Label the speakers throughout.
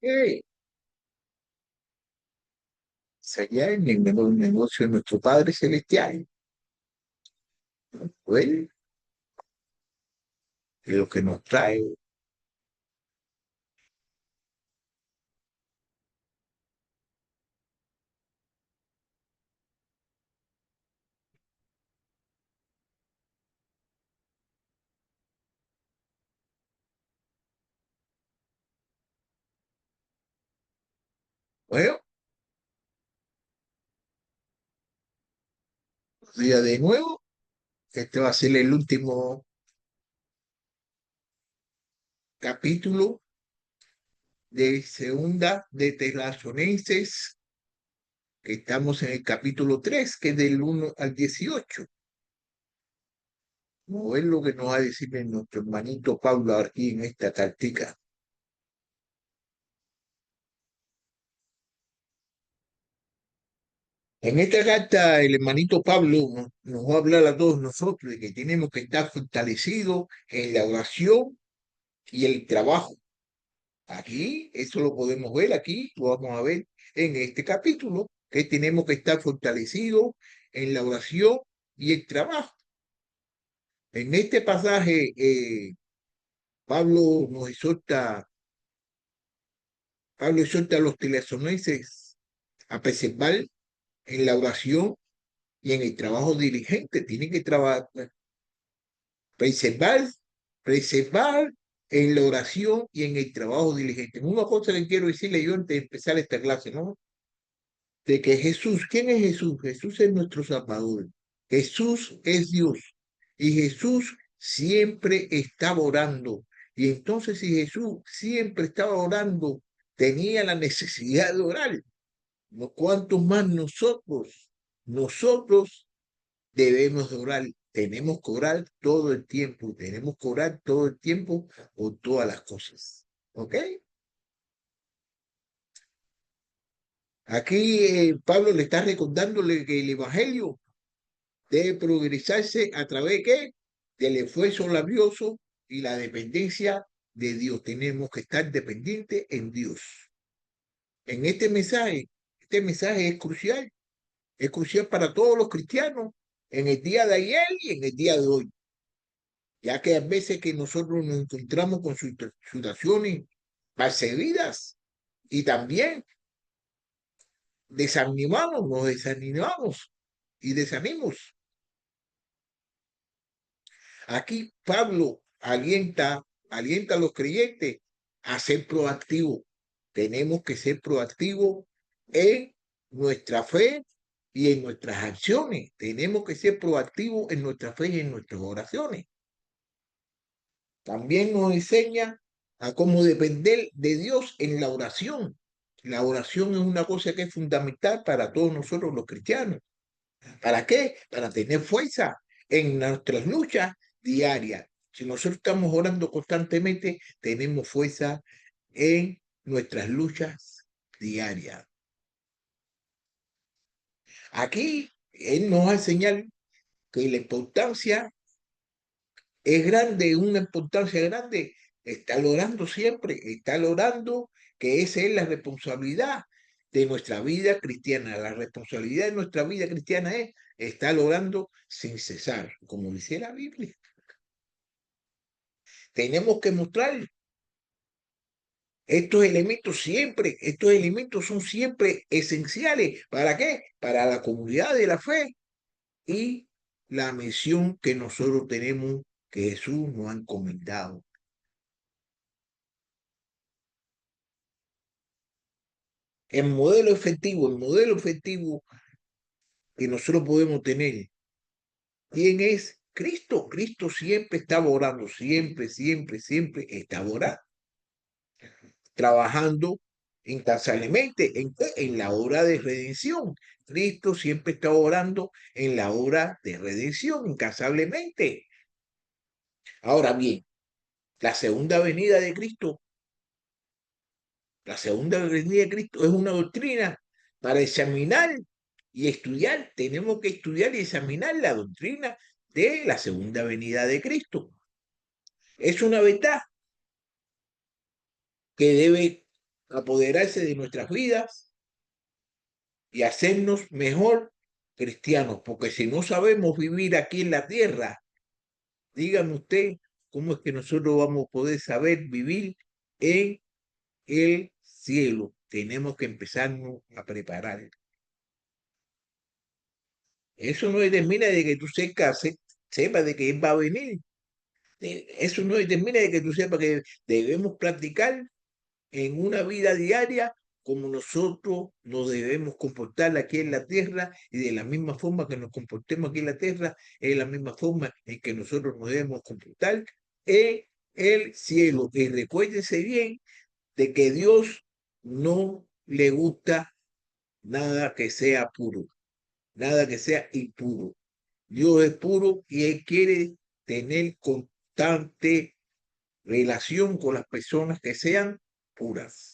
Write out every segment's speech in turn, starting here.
Speaker 1: Eh, Allá en el negocio de nuestro Padre Celestial. Bueno, es lo que nos trae. Bueno, día de nuevo. Este va a ser el último capítulo de segunda de Tesalonicenses, que estamos en el capítulo 3 que es del 1 al 18. Vamos a ver lo que nos va a decir nuestro hermanito Pablo aquí en esta cartica. En esta carta, el hermanito Pablo nos va a hablar a todos nosotros de que tenemos que estar fortalecidos en la oración y el trabajo. Aquí, eso lo podemos ver aquí, lo vamos a ver en este capítulo, que tenemos que estar fortalecidos en la oración y el trabajo. En este pasaje, Pablo nos exhorta, Pablo exhorta a los tesalonicenses a preservar en la oración y en el trabajo diligente. Tienen que trabajar, preservar, preservar en la oración y en el trabajo diligente. Una cosa que quiero decirle yo antes de empezar esta clase, ¿no? De que Jesús, ¿quién es Jesús? Jesús es nuestro Salvador. Jesús es Dios. Y Jesús siempre estaba orando. Y entonces si Jesús siempre estaba orando, tenía la necesidad de orar. ¿No? ¿Cuántos más nosotros? Nosotros debemos de orar. Tenemos que orar todo el tiempo. Tenemos que orar todo el tiempo por todas las cosas. ¿Ok? Aquí Pablo le está recordándole que el Evangelio debe progresarse a través de ¿qué? Del esfuerzo labioso y la dependencia de Dios. Tenemos que estar dependientes en Dios. En este mensaje es crucial para todos los cristianos en el día de ayer y en el día de hoy, ya que a veces que nosotros nos encontramos con situaciones perseguidas y también nos desanimamos y desanimos. Aquí Pablo alienta a los creyentes a ser proactivos. Tenemos que ser proactivos en nuestra fe y en nuestras acciones. Tenemos que ser proactivos en nuestra fe y en nuestras oraciones. También nos enseña a cómo depender de Dios en la oración. La oración es una cosa que es fundamental para todos nosotros los cristianos. ¿Para qué? Para tener fuerza en nuestras luchas diarias. Si nosotros estamos orando constantemente, tenemos fuerza en nuestras luchas diarias. Aquí él nos va a enseñar que la importancia es grande, una importancia grande, estar orando siempre, estar orando, que esa es la responsabilidad de nuestra vida cristiana. La responsabilidad de nuestra vida cristiana es estar orando sin cesar, como dice la Biblia. Tenemos que mostrar estos elementos son siempre esenciales. ¿Para qué? Para la comunidad de la fe y la misión que nosotros tenemos, que Jesús nos ha encomendado. El modelo efectivo que nosotros podemos tener, ¿quién es? Cristo. Cristo siempre estaba orando, siempre estaba orando, trabajando incansablemente en la obra de redención. Cristo siempre estaba orando en la obra de redención, incansablemente. Ahora bien, la segunda venida de Cristo, la segunda venida de Cristo es una doctrina para examinar y estudiar. Tenemos que estudiar y examinar la doctrina de la segunda venida de Cristo. Es una verdad que debe apoderarse de nuestras vidas y hacernos mejor cristianos, porque si no sabemos vivir aquí en la tierra, dígame usted cómo es que nosotros vamos a poder saber vivir en el cielo. Tenemos que empezarnos a preparar. Eso no determina de que tú sepas de que Él va a venir. Eso no determina de que tú sepas que debemos practicar en una vida diaria como nosotros nos debemos comportar aquí en la tierra, y de la misma forma que nos comportemos aquí en la tierra, es la misma forma en que nosotros nos debemos comportar en el cielo. Y recuérdense bien de que Dios no le gusta nada que sea puro, nada que sea impuro. Dios es puro y Él quiere tener constante relación con las personas que sean puras.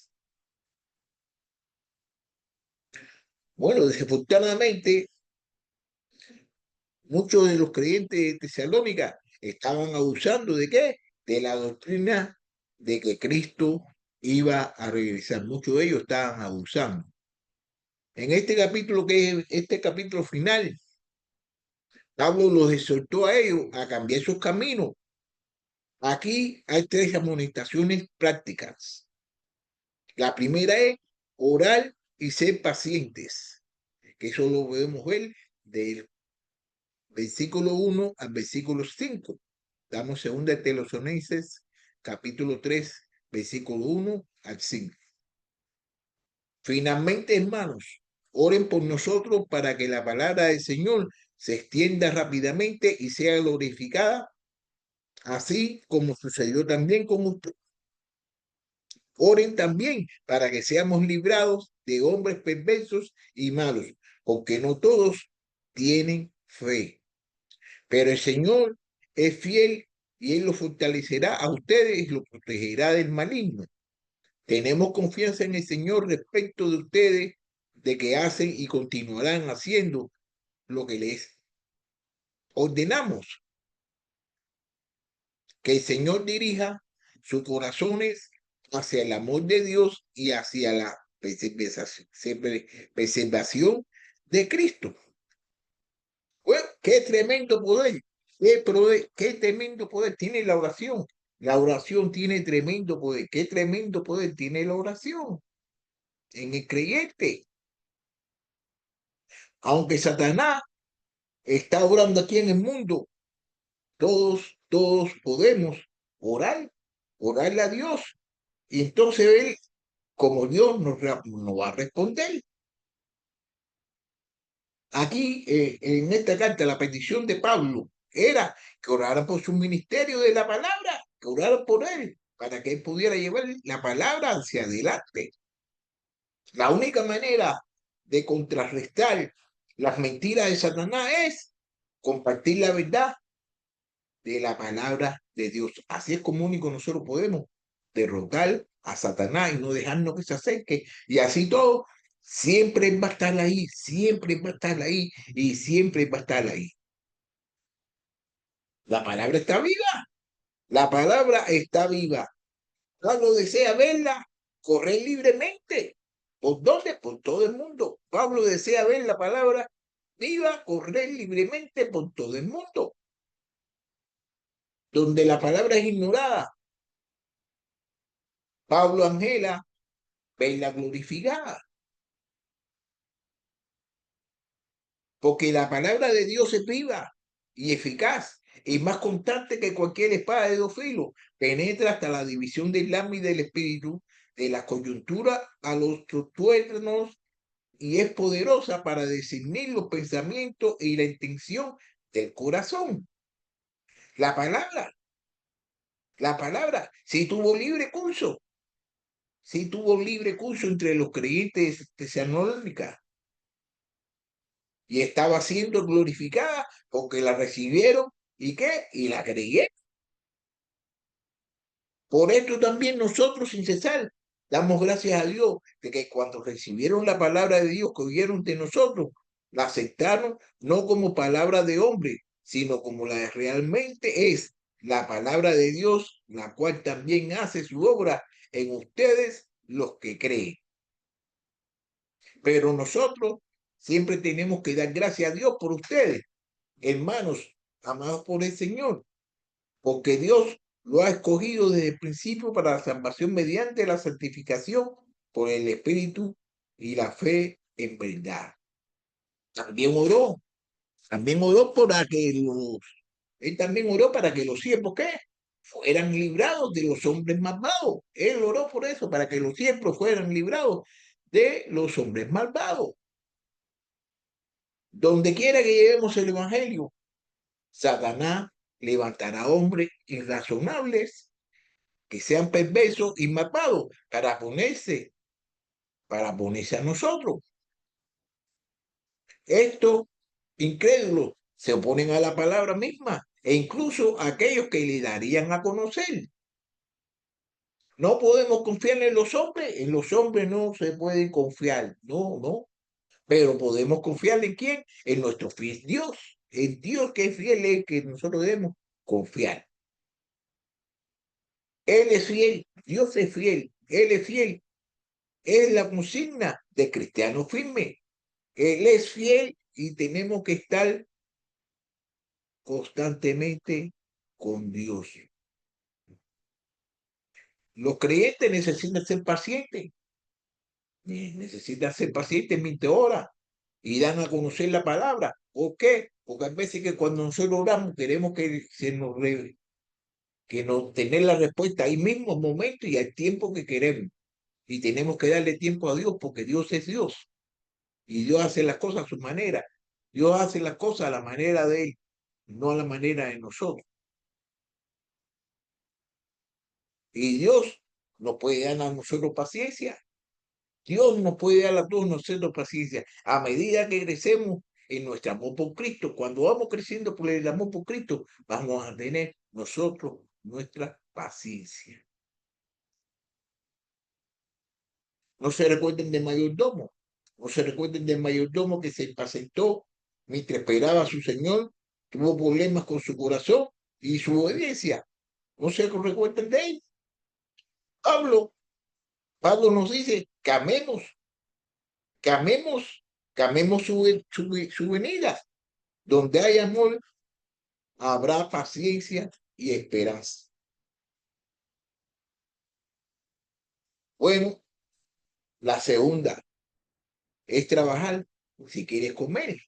Speaker 1: Bueno, desafortunadamente, muchos de los creyentes de Tesalónica estaban abusando ¿de qué? De la doctrina de que Cristo iba a regresar. Muchos de ellos estaban abusando. En este capítulo, que es este capítulo final, Pablo los exhortó a ellos a cambiar sus caminos. Aquí hay tres amonestaciones prácticas. La primera es orar y ser pacientes, que eso lo podemos ver del versículo 1 al versículo 5. Damos segunda de Tesalonicenses, capítulo 3, versículo 1 al 5. Finalmente, hermanos, oren por nosotros para que la palabra del Señor se extienda rápidamente y sea glorificada, así como sucedió también con usted. Oren también para que seamos librados de hombres perversos y malos, porque no todos tienen fe. Pero el Señor es fiel y Él lo fortalecerá a ustedes y lo protegerá del maligno. Tenemos confianza en el Señor respecto de ustedes, de que hacen y continuarán haciendo lo que les ordenamos. Que el Señor dirija sus corazones hacia el amor de Dios y hacia la preservación de Cristo. Bueno, qué tremendo poder, qué tremendo poder tiene la oración. La oración tiene tremendo poder. Qué tremendo poder tiene la oración en el creyente. Aunque Satanás está orando aquí en el mundo, todos podemos orarle a Dios. Y entonces Él, como Dios, nos va a responder. Aquí, en esta carta, la petición de Pablo era que oraran por su ministerio de la palabra, que oraran por él, para que él pudiera llevar la palabra hacia adelante. La única manera de contrarrestar las mentiras de Satanás es compartir la verdad de la palabra de Dios. Así es como único nosotros podemos derrotar a Satanás y no dejarnos que se acerque. Y así todo, siempre va a estar ahí, siempre va a estar ahí y siempre va a estar ahí. La palabra está viva, la palabra está viva. Pablo desea verla, correr libremente. ¿Por dónde? Por todo el mundo. Pablo desea ver la palabra viva, correr libremente por todo el mundo. Donde la palabra es ignorada, Pablo anhela verla glorificada. Porque la palabra de Dios es viva y eficaz y más constante que cualquier espada de dos filos. Penetra hasta la división del alma y del espíritu, de la coyuntura a los tuétanos, y es poderosa para discernir los pensamientos y la intención del corazón. La si tuvo libre curso, entre los creyentes de Tesalónica, y estaba siendo glorificada porque la recibieron y qué, y la creyeron. Por esto también nosotros sin cesar damos gracias a Dios de que cuando recibieron la palabra de Dios que oyeron de nosotros, la aceptaron no como palabra de hombre, sino como la realmente es la palabra de Dios, la cual también hace su obra en ustedes los que creen. Pero nosotros siempre tenemos que dar gracias a Dios por ustedes, hermanos, amados por el Señor, porque Dios lo ha escogido desde el principio para la salvación mediante la santificación por el Espíritu y la fe en verdad. También oró, también oró para que él también oró para que los siervos, ¿qué? Fueran librados de los hombres malvados. Él oró por eso, para que los siervos fueran librados de los hombres malvados. Donde quiera que llevemos el evangelio, Satanás levantará hombres irrazonables que sean perversos y malvados para ponerse a nosotros. Estos incrédulos se oponen a la palabra misma e incluso a aquellos que le darían a conocer. No podemos confiar en los hombres no se puede confiar, no, pero podemos confiar en quién, en nuestro fiel Dios, el Dios que es fiel es que nosotros debemos confiar. Él es fiel, Dios es fiel, Él es fiel, es la consigna de cristiano firme. Él es fiel y tenemos que estar constantemente con Dios. Los creyentes necesitan ser pacientes, mientras horas y dan a conocer la palabra. ¿Por qué? Porque a veces que cuando nosotros oramos queremos que que nos tener la respuesta ahí mismo, al momento y al tiempo que queremos. Y tenemos que darle tiempo a Dios porque Dios es Dios. Y Dios hace las cosas a su manera. Dios hace las cosas a la manera de Él, no a la manera de nosotros. Y Dios nos puede dar a nosotros paciencia. Dios nos puede dar a todos nosotros paciencia. A medida que crecemos en nuestro amor por Cristo, cuando vamos creciendo por el amor por Cristo, vamos a tener nosotros nuestra paciencia. No se recuerden del mayordomo. No se recuerden del mayordomo que se impacientó mientras esperaba a su señor, tuvo problemas con su corazón y su obediencia. No se recuerden de él. Pablo, Pablo nos dice que amemos, que amemos, que amemos su venida. Donde hay amor, habrá paciencia y esperanza. Bueno, la segunda es trabajar si quieres comer.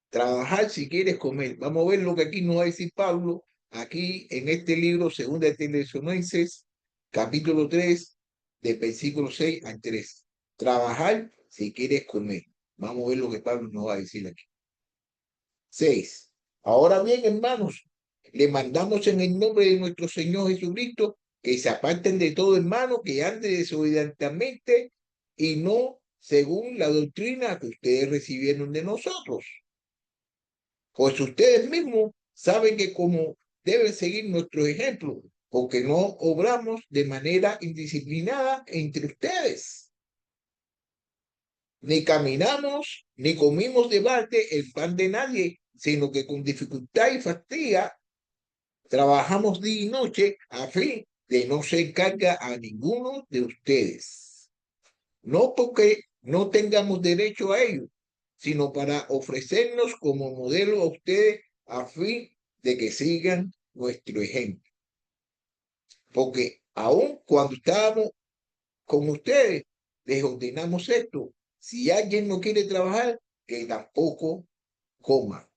Speaker 1: Trabajar si quieres comer. Vamos a ver lo que aquí nos va a decir Pablo, aquí en este libro, Segunda de Tesalonicenses, capítulo 3, de versículo 6 al 3. Trabajar si quieres comer. Vamos a ver lo que Pablo nos va a decir aquí. 6. Ahora bien, hermanos, le mandamos en el nombre de nuestro Señor Jesucristo que se aparten de todo hermano que ande desobedientemente y no según la doctrina que ustedes recibieron de nosotros. Pues ustedes mismos saben que como deben seguir nuestro ejemplo, porque no obramos de manera indisciplinada entre ustedes. Ni caminamos, ni comimos de balde el pan de nadie, sino que con dificultad y fatiga trabajamos día y noche a fin de no ser carga a ninguno de ustedes. No porque no tengamos derecho a ello, sino para ofrecernos como modelo a ustedes a fin de que sigan nuestro ejemplo. Porque aun cuando estábamos con ustedes, les ordenamos esto. Si alguien no quiere trabajar, que tampoco coma.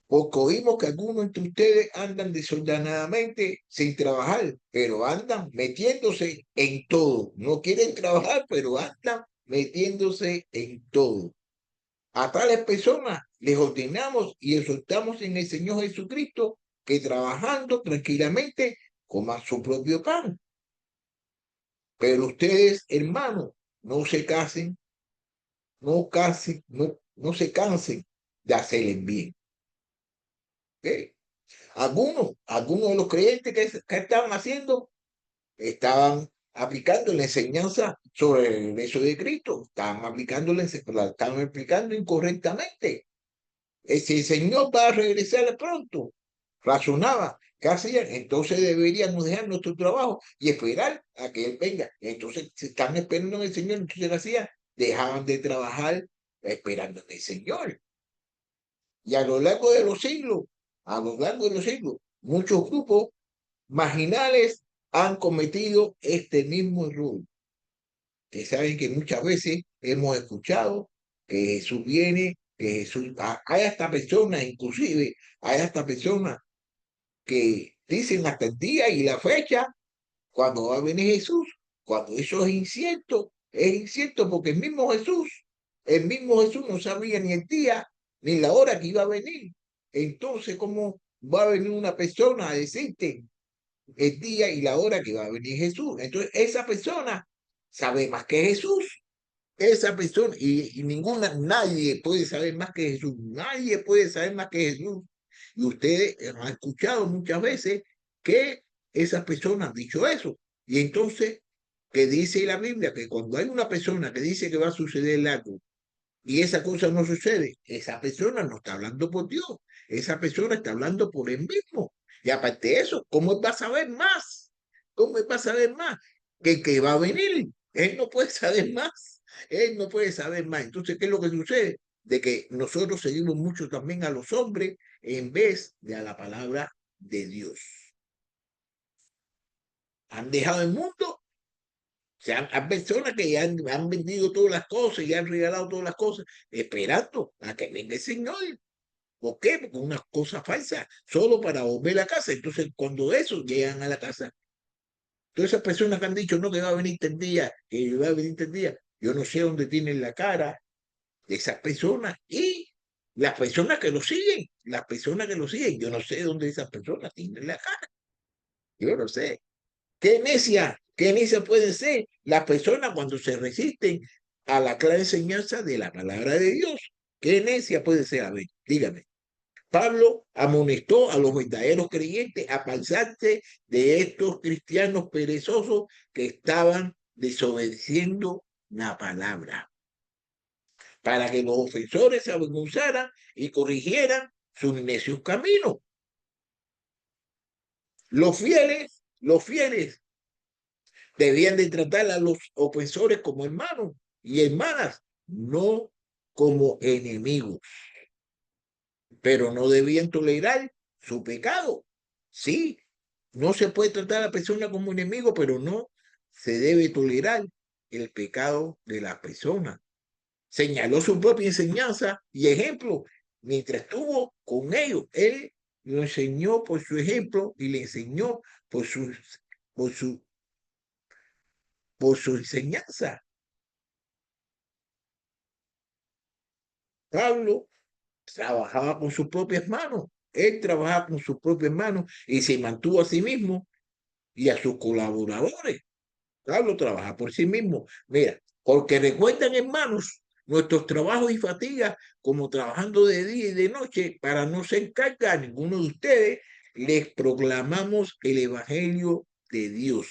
Speaker 1: Porque oímos que algunos entre ustedes andan desordenadamente sin trabajar, pero andan metiéndose en todo. No quieren trabajar, pero andan metiéndose en todo. A tales personas les ordenamos y exhortamos en el Señor Jesucristo que trabajando tranquilamente coman su propio pan. Pero ustedes, hermanos, no se casen, no se cansen de hacer el bien. ¿Okay? Algunos de los creyentes que estaban haciendo, estaban aplicando la enseñanza sobre el regreso de Cristo, la estaban aplicando incorrectamente. Si el Señor va a regresar pronto, razonaba, ¿Qué hacían? Entonces deberíamos dejar nuestro trabajo y esperar a que Él venga. Entonces, si están esperando en el Señor, entonces ¿qué hacían? Dejaban de trabajar esperando en el Señor. Y a lo largo de los siglos, a lo largo de los siglos, muchos grupos marginales han cometido este mismo error. Que saben que muchas veces hemos escuchado que Jesús viene, que Jesús, hay hasta personas, inclusive, hay hasta personas que dicen hasta el día y la fecha cuando va a venir Jesús, cuando eso es incierto porque el mismo Jesús no sabía ni el día ni la hora que iba a venir. Entonces, ¿cómo va a venir una persona a decirte el día y la hora que va a venir Jesús? Entonces, esa persona sabe más que Jesús. Esa persona, y ninguna, nadie puede saber más que Jesús, nadie puede saber más que Jesús. Y ustedes han escuchado muchas veces que esas personas han dicho eso. Y entonces, que dice la Biblia que cuando hay una persona que dice que va a suceder algo y esa cosa no sucede, esa persona no está hablando por Dios, esa persona está hablando por él mismo. Y aparte de eso, ¿cómo él va a saber más? ¿Cómo él va a saber más? Que va a venir. Él no puede saber más. Él no puede saber más. Entonces, ¿qué es lo que sucede? De que nosotros seguimos mucho también a los hombres en vez de a la palabra de Dios. Han dejado el mundo. O sea, hay personas que ya han vendido todas las cosas y han regalado todas las cosas, esperando a que venga el Señor. ¿Por qué? Porque unas cosas falsas, solo para volver a casa. Entonces, cuando esos llegan a la casa, todas esas personas que han dicho, no, que va a venir tal día, que va a venir tal día, yo no sé dónde tienen la cara de esas personas y las personas que lo siguen, las personas que lo siguen, yo no sé dónde esas personas tienen la cara, yo no sé. Qué necia puede ser las personas cuando se resisten a la clara enseñanza de la palabra de Dios? ¿Qué necia puede ser? A ver, dígame. Pablo amonestó a los verdaderos creyentes a pasarse de estos cristianos perezosos que estaban desobedeciendo la palabra, para que los ofensores se avergonzaran y corrigieran sus necios caminos. Los fieles debían de tratar a los ofensores como hermanos y hermanas, no como enemigos, pero no debían tolerar su pecado. Sí, no se puede tratar a la persona como enemigo, pero no se debe tolerar el pecado de la persona. Señaló su propia enseñanza y ejemplo mientras estuvo con ellos. Él lo enseñó por su ejemplo y le enseñó por su, por su, por su enseñanza. Pablo trabajaba con sus propias manos. Él trabajaba con sus propias manos y se mantuvo a sí mismo y a sus colaboradores. Pablo trabaja por sí mismo. Mira, porque recuerdan, hermanos, nuestros trabajos y fatigas, como trabajando de día y de noche, para no ser carga a ninguno de ustedes, les proclamamos el Evangelio de Dios.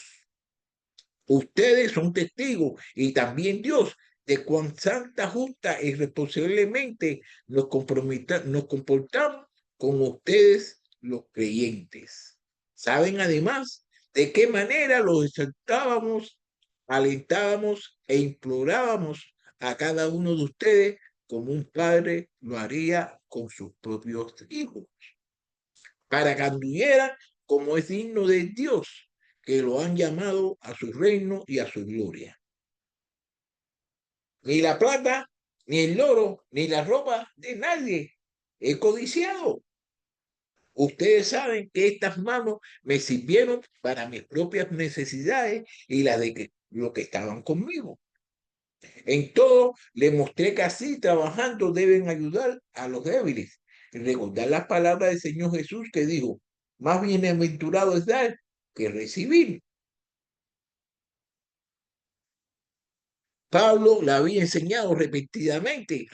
Speaker 1: Ustedes son testigos y también Dios de cuán santa, justa y responsablemente nos comportamos con ustedes los creyentes. Saben además de qué manera los exaltábamos, alentábamos e implorábamos a cada uno de ustedes como un padre lo haría con sus propios hijos, para que anduvieran como es digno de Dios, que lo han llamado a su reino y a su gloria. Ni la plata, ni el oro, ni la ropa de nadie he codiciado. Ustedes saben que estas manos me sirvieron para mis propias necesidades y las de los que estaban conmigo. En todo le mostré que así trabajando deben ayudar a los débiles. Y recordar las palabras del Señor Jesús que dijo, más bienaventurado es dar que recibir. Pablo la había enseñado repetidamente,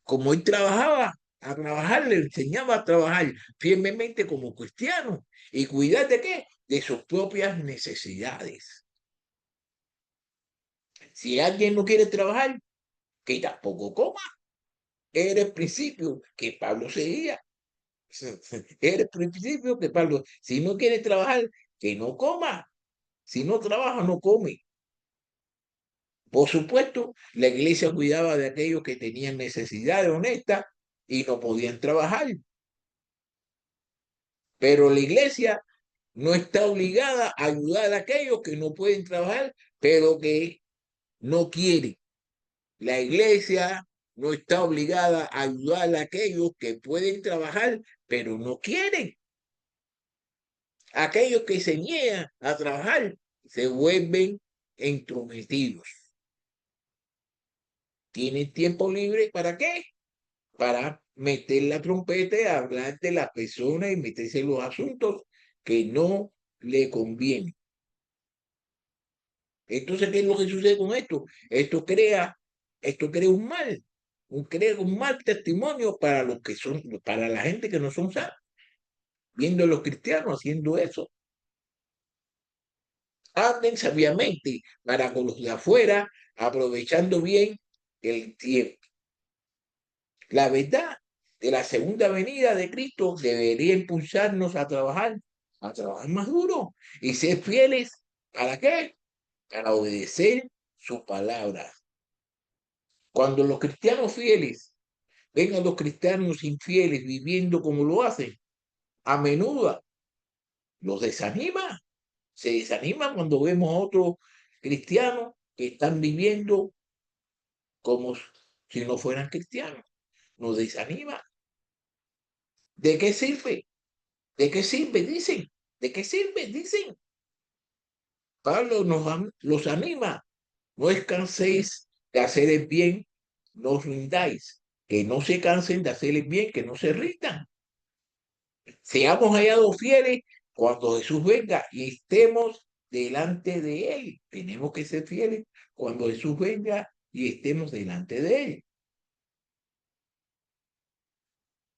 Speaker 1: como él trabajaba, a trabajar, le enseñaba a trabajar firmemente como cristiano y cuidar de qué, de sus propias necesidades. Si alguien no quiere trabajar, que tampoco coma. Era el principio que Pablo seguía. Era el principio que Pablo, si no quiere trabajar, que no coma. Si no trabaja, no come. Por supuesto, la iglesia cuidaba de aquellos que tenían necesidades honestas y no podían trabajar. Pero la iglesia no está obligada a ayudar a aquellos que no pueden trabajar, pero que no quieren. La iglesia no está obligada a ayudar a aquellos que pueden trabajar, pero no quieren. Aquellos que se niegan a trabajar se vuelven entrometidos. ¿Tienen tiempo libre para qué? Para meter la trompeta y hablar de las personas y meterse en los asuntos que no le convienen. Entonces, ¿qué es lo que sucede con esto? Esto crea crea un mal testimonio para los que son, para la gente que no son santos, viendo a los cristianos haciendo eso. Anden sabiamente para con los de afuera, aprovechando bien el tiempo. La verdad de la segunda venida de Cristo debería impulsarnos a trabajar más duro y ser fieles. ¿Para qué? Para obedecer su palabra. Cuando los cristianos fieles ven a los cristianos infieles viviendo como lo hacen, a menudo los desanima. Se desanima cuando vemos a otros cristianos que están viviendo como si no fueran cristianos. Nos desanima. ¿De qué sirve? ¿De qué sirve? Dicen. ¿De qué sirve? Dicen. Pablo los anima. No descanséis de hacer el bien, no os rindáis. Que no se cansen de hacer el bien, que no se rindan. Seamos hallados fieles cuando Jesús venga y estemos delante de Él. Tenemos que ser fieles cuando Jesús venga y estemos delante de Él.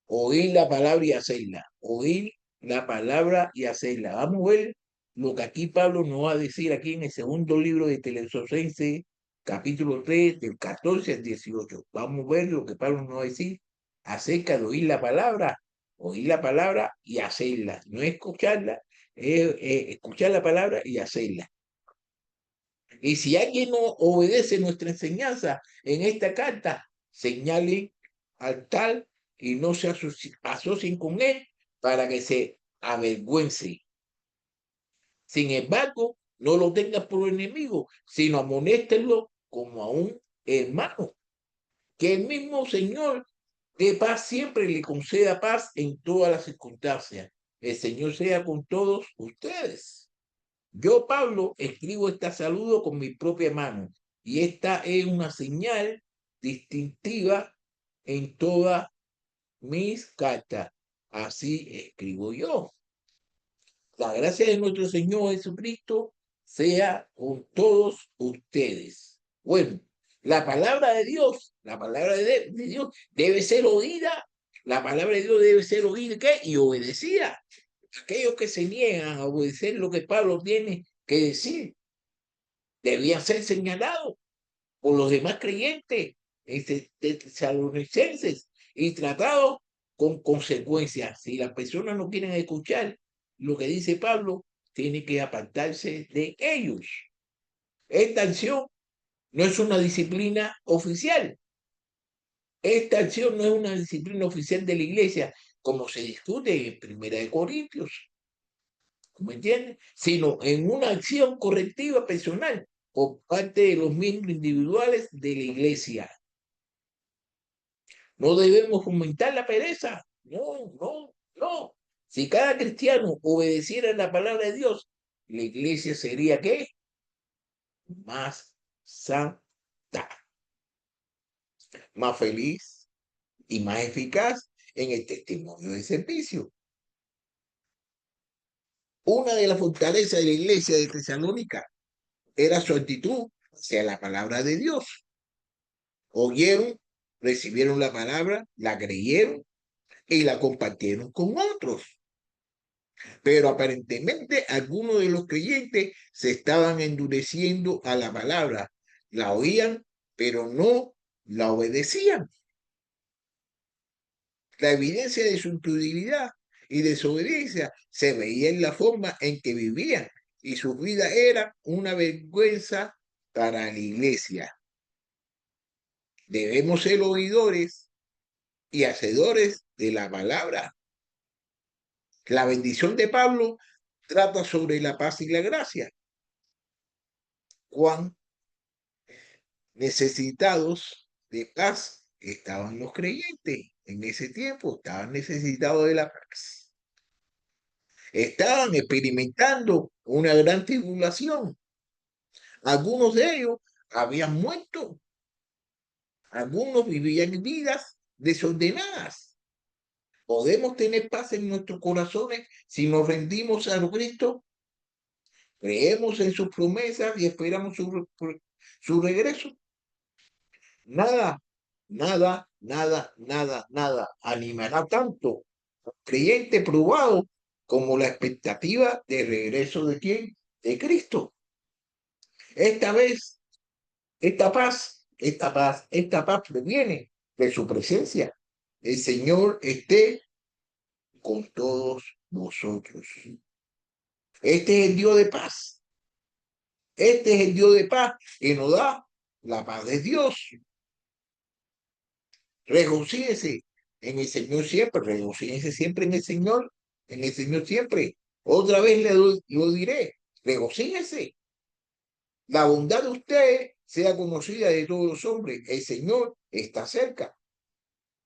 Speaker 1: Oír la palabra y hacerla. Oír la palabra y hacerla. Vamos a ver lo que aquí Pablo nos va a decir aquí en el segundo libro de Tesalonicenses, capítulo 3, del 14 al 18. Vamos a ver lo que Pablo nos va a decir acerca de oír la palabra y hacerla. No es escucharla, es escuchar la palabra y hacerla. Y si alguien no obedece nuestra enseñanza en esta carta, señale al tal y no se asocien con él para que se avergüence. Sin embargo, no lo tengas por enemigo, sino amonéstenlo como a un hermano. Que el mismo Señor de paz siempre le conceda paz en todas las circunstancias. El Señor sea con todos ustedes. Yo, Pablo, escribo este saludo con mi propia mano y esta es una señal distintiva en todas mis cartas. Así escribo yo. La gracia de nuestro Señor Jesucristo sea con todos ustedes. Bueno, la palabra de Dios debe ser oída. La palabra de Dios debe ser oída ¿qué? Y obedecida. Aquellos que se niegan a obedecer lo que Pablo tiene que decir, debían ser señalados por los demás creyentes tesalonicenses y tratados con consecuencias. Si las personas no quieren escuchar lo que dice Pablo, tiene que apartarse de ellos. Esta acción no es una disciplina oficial. Esta acción no es una disciplina oficial de la iglesia, como se discute en Primera de Corintios. ¿Me entiendes? Sino en una acción correctiva personal por parte de los miembros individuales de la iglesia. No debemos fomentar la pereza. No, no, no. Si cada cristiano obedeciera la palabra de Dios, la iglesia sería ¿qué? Más santa, más feliz y más eficaz en el testimonio de servicio. Una de las fortalezas de la iglesia de Tesalónica era su actitud hacia la palabra de Dios. Oyeron, recibieron la palabra, la creyeron y la compartieron con otros. Pero aparentemente algunos de los creyentes se estaban endureciendo a la palabra. La oían, pero no la obedecían. La evidencia de su incredulidad y desobediencia se veía en la forma en que vivían, y su vida era una vergüenza para la iglesia. Debemos ser oidores y hacedores de la palabra. La bendición de Pablo trata sobre la paz y la gracia. Cuán necesitados de paz estaban los creyentes en ese tiempo, estaban necesitados de la paz. Estaban experimentando una gran tribulación. Algunos de ellos habían muerto, algunos vivían vidas desordenadas. ¿Podemos tener paz en nuestros corazones si nos rendimos a Cristo? ¿Creemos en sus promesas y esperamos su regreso? Nada, nada animará tanto al creyente probado como la expectativa de regreso de quién, de Cristo. Esta vez, esta paz proviene de su presencia. El Señor esté con todos vosotros. Este es el Dios de paz. Este es el Dios de paz que nos da la paz de Dios. Regocíjese en el Señor siempre, regocíjese siempre en el Señor siempre. Otra vez lo diré, regocíjese. La bondad de usted sea conocida de todos los hombres. El Señor está cerca.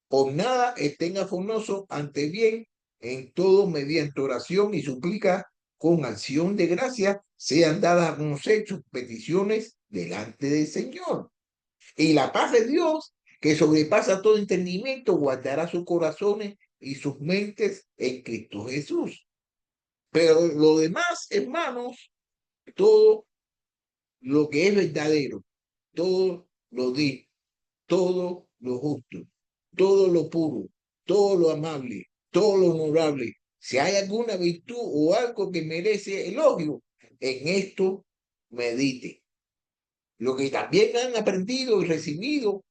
Speaker 1: Por nada estén afanosos, ante bien, en todo mediante oración y súplica con acción de gracia sean dadas a conocer sus peticiones delante del Señor. Y la paz de Dios, que sobrepasa todo entendimiento, guardará sus corazones y sus mentes en Cristo Jesús. Pero lo demás, hermanos, todo lo que es verdadero, todo lo digno, todo lo justo, todo lo puro, todo lo amable, todo lo honorable, si hay alguna virtud o algo que merece elogio, en esto medite. Lo que también han aprendido y recibido,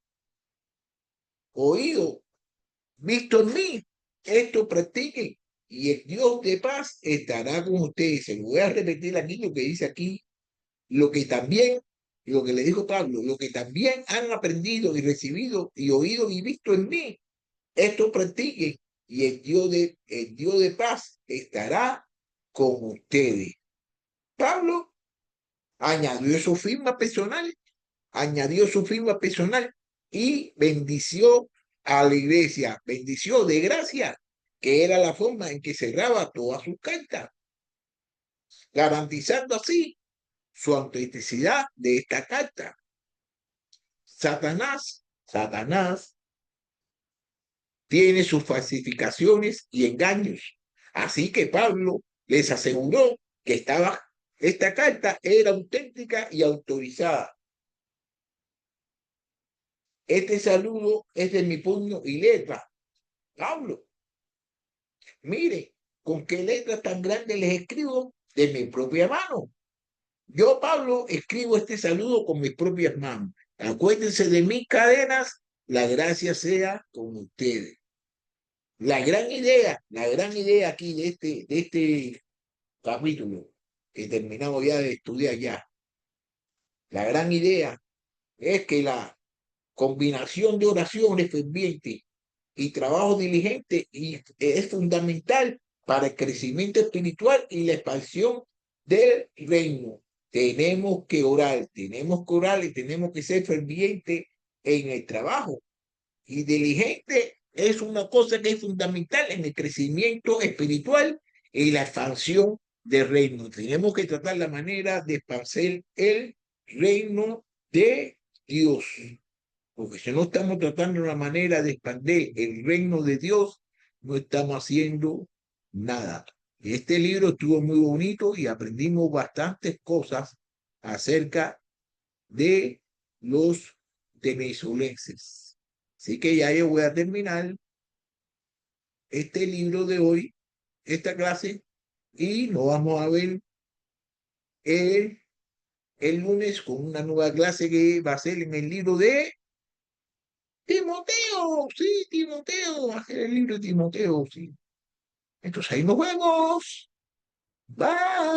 Speaker 1: oído, visto en mí, esto practiquen y el Dios de paz estará con ustedes. Se lo voy a repetir aquí lo que dice aquí, lo que también, lo que le dijo Pablo, lo que también han aprendido y recibido y oído y visto en mí, esto practiquen y el Dios de paz estará con ustedes. Pablo añadió su firma personal, añadió su firma personal y bendició a la iglesia, bendició de gracia, que era la forma en que cerraba todas sus cartas, garantizando así su autenticidad de esta carta. Satanás tiene sus falsificaciones y engaños. Así que Pablo les aseguró que esta carta era auténtica y autorizada. Este saludo es de mi puño y letra. Pablo, mire, con qué letra tan grande les escribo de mi propia mano. Yo, Pablo, escribo este saludo con mis propias manos. Acuérdense de mis cadenas, la gracia sea con ustedes. La gran idea aquí de este capítulo que terminamos ya de estudiar ya, la gran idea es que la combinación de oraciones fervientes y trabajo diligente es fundamental para el crecimiento espiritual y la expansión del reino. Tenemos que orar y tenemos que ser fervientes en el trabajo. Y diligente es una cosa que es fundamental en el crecimiento espiritual y la expansión del reino. Tenemos que tratar la manera de expandir el reino de Dios. Porque si no estamos tratando una manera de expandir el reino de Dios, no estamos haciendo nada. Este libro estuvo muy bonito y aprendimos bastantes cosas acerca de los venezolenses. Así que ya yo voy a terminar este libro de hoy, esta clase, y nos vamos a ver el, el lunes con una nueva clase que va a ser en el libro de Timoteo, sí, Timoteo, el libro de Timoteo, sí. Entonces ahí nos vemos. Bye.